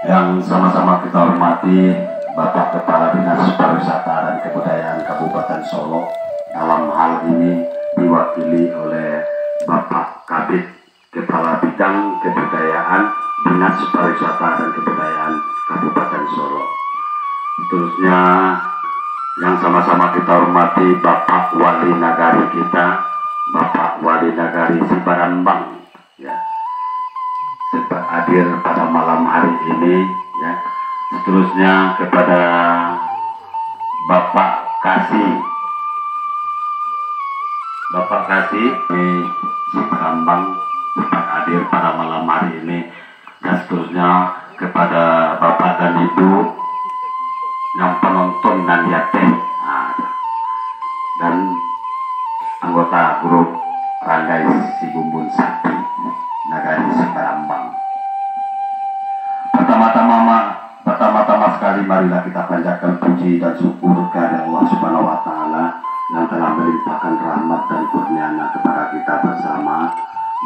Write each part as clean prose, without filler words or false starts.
Yang sama-sama kita hormati Bapak Kepala Dinas Pariwisata dan Kebudayaan Kabupaten Solo, dalam hal ini diwakili oleh Bapak Kabid Kepala Bidang Kebudayaan Dinas Pariwisata dan Kebudayaan Kabupaten Solo. Seterusnya yang sama-sama kita hormati Bapak Wali Nagari kita, Bapak Wali Nagari Sibarambang, ya, hadir pada malam hari ini, ya. Seterusnya kepada Bapak Kasih di Sibarambang sempat hadir pada malam hari ini, dan seterusnya kepada Bapak dan Ibu yang penonton dan yatim, dan anggota grup Randai Sibumbun Sakti Nagari Sibarambang. Pertama-tama sekali marilah kita panjatkan puji dan syukur kepada Allah Subhanahu wa Ta'ala yang telah melimpahkan rahmat dan kurnia-Nya kepada kita bersama.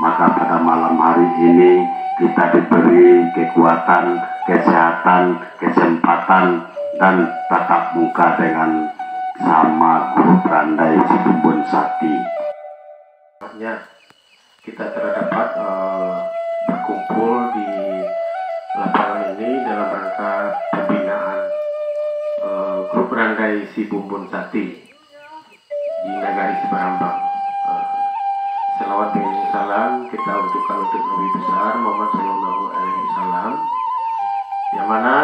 Maka pada malam hari ini kita diberi kekuatan, kesehatan, kesempatan dan tatap muka dengan sama grup Randai Sibumbun Sakti. Kita terdapat berkumpul di lapangan ini dalam rangka pembinaan grup Randai Sibumbun Sakti di Nagari Sibarambang. Selawat dan salam kita untukkan untuk Nabi besar Muhammad Sallallahu Alaihi Wasallam, yang mana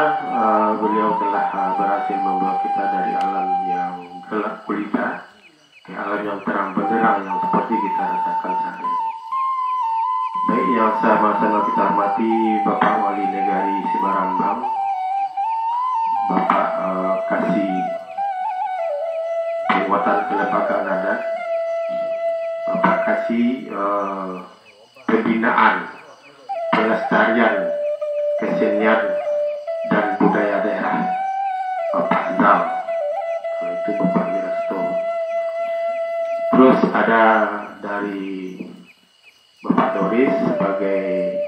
beliau telah berhasil membawa kita dari alam yang gelap gulita ke alam yang terang benderang yang seperti kita rasakan saat ini. Baik, yang sama-sama kita hormati Bapak Wali Nagari Sibarambang, Bapak Kasih Penguatan Kelembagaan Adat, Bapak Kasih Pembinaan Pelestarian Kesenian dan Budaya Daerah, Bapak Zal, itu Bapak Wirasto. Terus ada dari Bapak Doris sebagai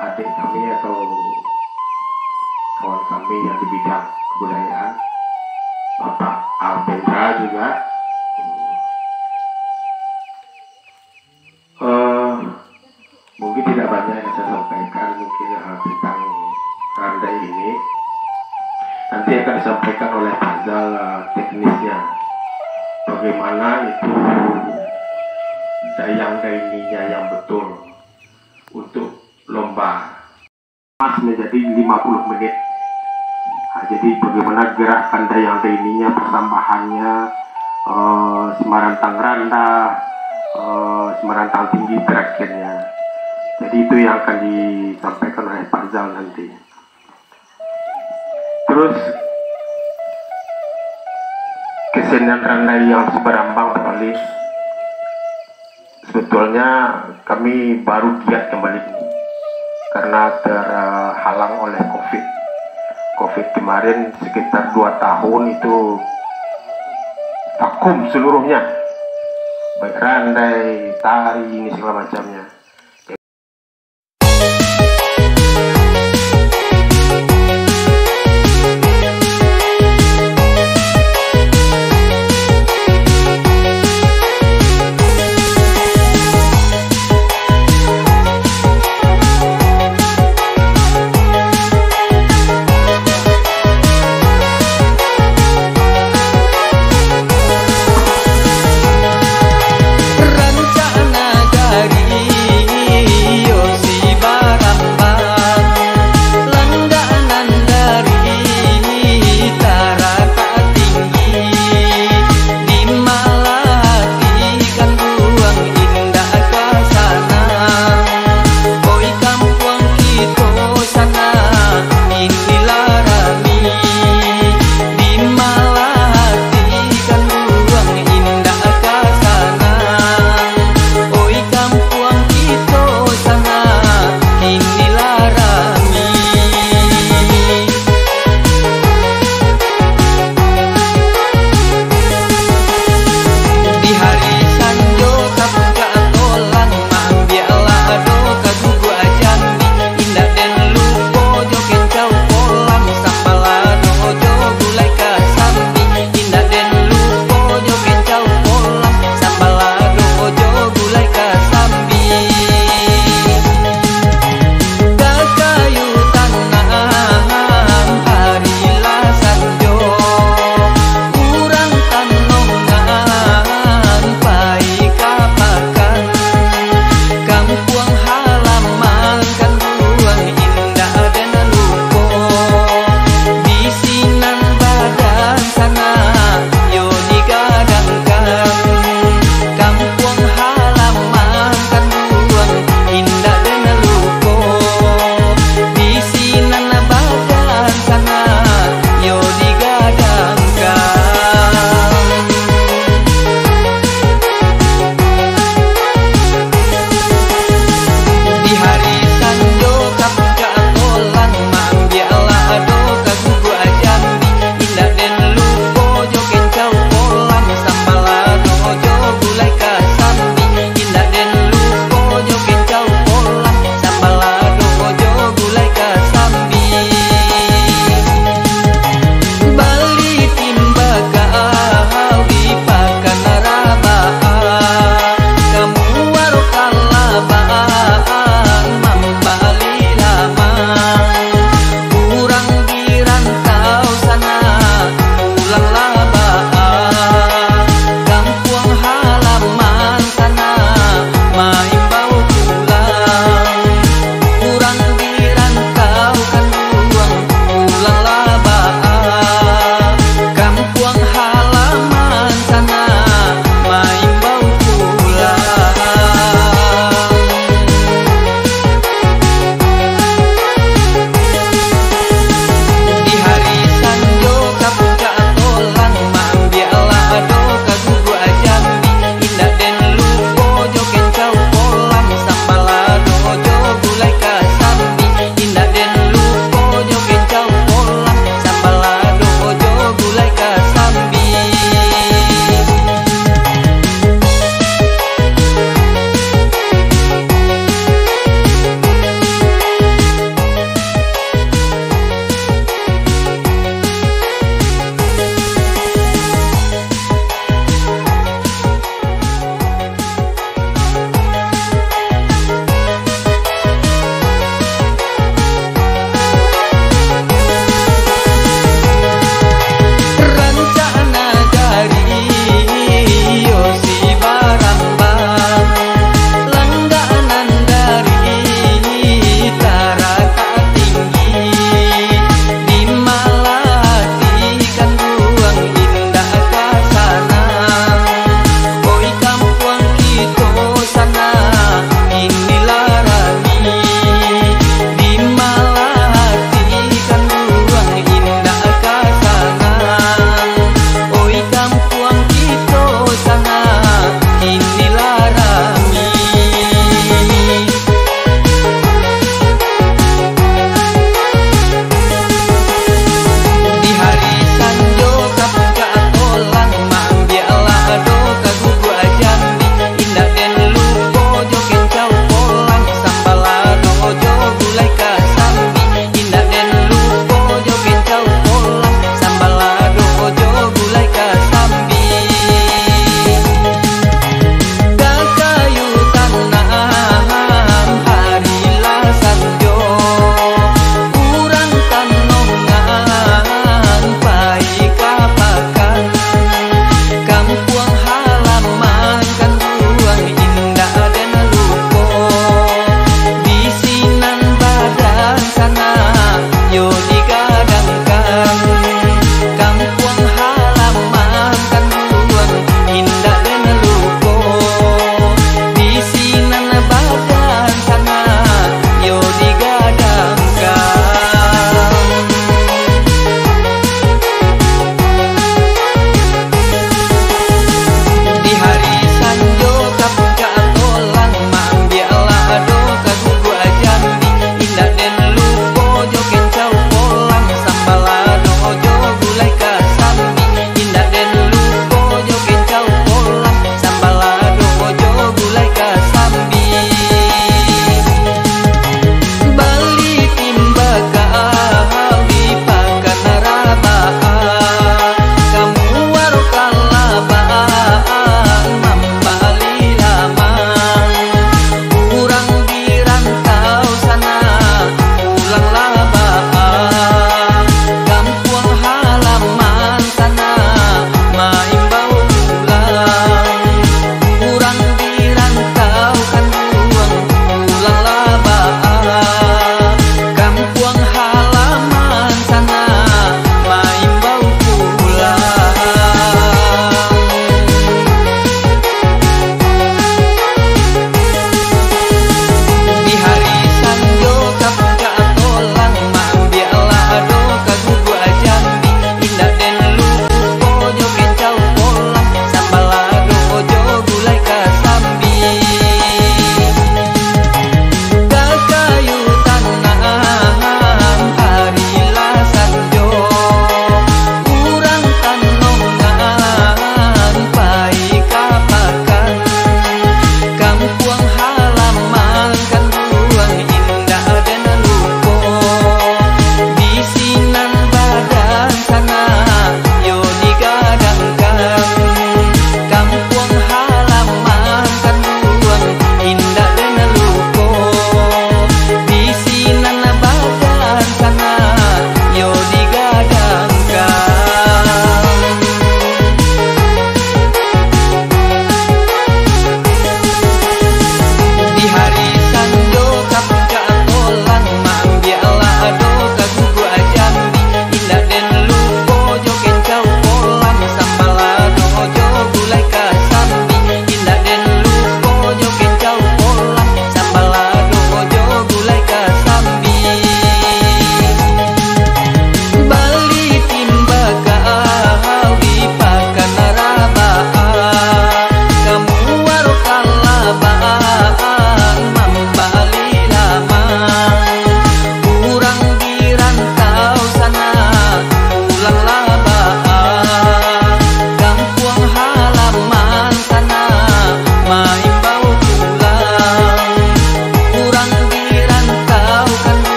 adik kami atau kawan kami yang di bidang kebudayaan, Bapak Alpendra juga. Mungkin tidak banyak yang saya sampaikan mungkin tentang Randai ini. Nanti akan disampaikan oleh Pak Zal teknisnya, bagaimana itu dayang daininya yang betul untuk lomba pas menjadi 50 menit. Jadi bagaimana gerakan dayang daininya, persambahannya, Semarantang Randa, Semarantang Tinggi terakhirnya. Jadi itu yang akan disampaikan oleh Pak Zal nanti. Terus kesenian Randai yang Sibarambang kembali, sebetulnya kami baru giat kembali karena terhalang oleh COVID kemarin sekitar 2 tahun itu vakum seluruhnya, baik Randai, tari, ini segala macamnya.